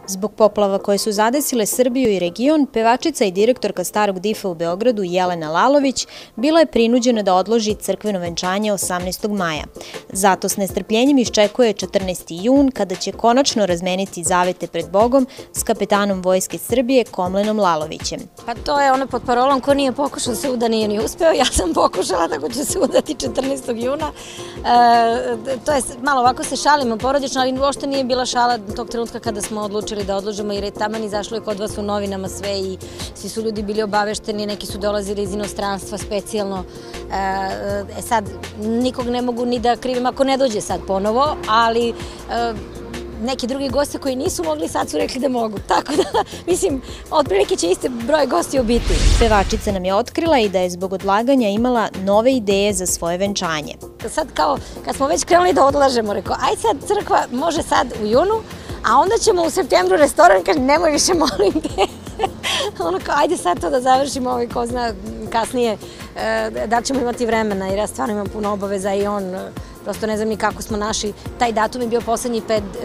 Zbog poplava koje su zadesile Srbiju i region, pevačica i direktorka Starog Difa u Beogradu Jelena Lalović bila je prinuđena da odloži crkveno venčanje 18. maja. Zato s nestrpljenjem iščekuje 14. jun kada će konačno razmeniti zavete pred Bogom s kapetanom Vojske Srbije Komlenom Lalovićem. Pa to je ono pod parolom ko nije pokušao se uda nije ni uspeo. Ja sam pokušala, tako ću se udati 14. juna. To je malo ovako se šalimo porodično, ali uopšte nije bila šala tog trenutka kada smo odlučili da odložimo jer je taman izašlo je kod vas u novinama sve i svi su ljudi bili obavešteni, neki su dolazili iz inostranstva specijalno. Sad, nikog ne mogu ni da krivim ako ne dođe sad ponovo, ali neki drugi gosti koji nisu mogli sad su rekli da mogu. Tako da, mislim, otprilike će isti broj gostiju biti. Pevačica nam je otkrila i da je zbog odlaganja imala nove ideje za svoje venčanje. Sad kao, kad smo već krenuli da odlažemo, rekao, aj sad crkva može sad u junu, a onda ćemo u septembru restoran, kaže, nemoj više, molim te. Ono kao, ajde sad to da završimo, ko zna kasnije da ćemo imati vremena, jer ja stvarno imam puno obaveza i on, prosto ne znam ni kako smo našli. Taj datum je bio poslednji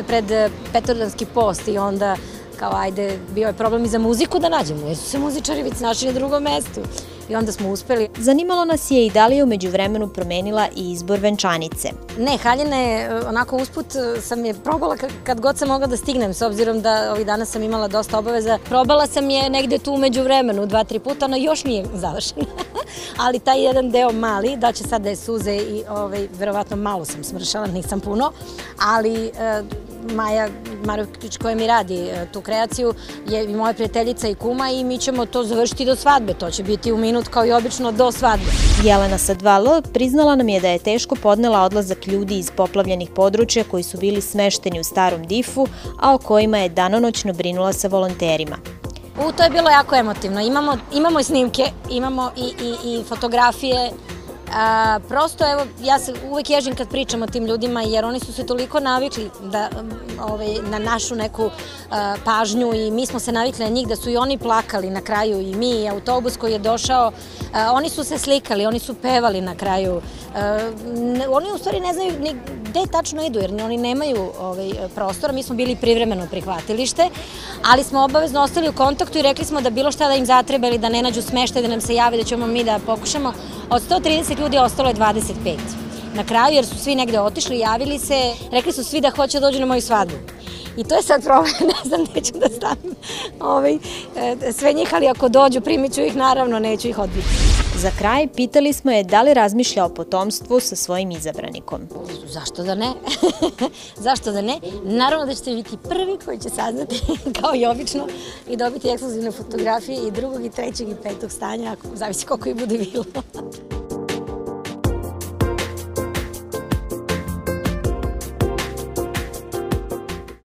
pred Petrovanski post i onda kao ajde, bio je problem i za muziku da nađemo, jer su se muzičari već našli na drugom mestu i onda smo uspeli. Zanimalo nas je i da li je umeđu vremenu promenila i izbor venčanice. Ne, haljine, onako usput sam je probala kad god sam mogla da stignem, s obzirom da ovih dana sam imala dosta obaveza. Probala sam je negde tu umeđu vremenu, 2-3 puta, ona još nije završena. Ali taj jedan deo mali, da će sad da je suze i verovatno malo sam smršala, nisam puno, ali Maja Marović koja mi radi tu kreaciju je i moja prijateljica i kuma i mi ćemo to završiti do svadbe, to će biti u minut kao i obično do svadbe. Jelena sa 2L priznala nam je da je teško podnela odlazak ljudi iz poplavljenih područja koji su bili smešteni u Starom Difu, a o kojima je danonoćno brinula sa volonterima. To je bilo jako emotivno, imamo i snimke, imamo i fotografije. Prosto, evo, ja se uvek ježim kad pričam o tim ljudima jer oni su se toliko navikli na našu neku pažnju i mi smo se navikli na njih da su i oni plakali na kraju i mi i autobus koji je došao, oni su se slikali, oni su pevali na kraju. Oni u stvari ne znaju ni gde tačno idu jer oni nemaju prostora, mi smo bili privremeno prihvatilište, ali smo obavezno ostali u kontaktu i rekli smo da bilo šta da im zatreba ili da ne nađu smeštaj, da nam se jave, da ćemo mi da pokušamo. Od 130 ljudi ostalo je 25 na kraju jer su svi negde otišli, javili se, rekli su svi da hoće da dođu na moju svadbu. I to je sad problem, ne znam, neću da stavim sve njih, ali ako dođu primit ću ih, naravno neću ih odbiti. Za kraj pitali smo je da li razmišlja o potomstvu sa svojim izabranikom. Zašto da ne? Zašto da ne? Naravno da ćete biti prvi koji će saznati, kao i obično, i dobiti ekskluzivne fotografije i drugog, i trećeg, i petog stanja, zavisi koliko ih bude bilo.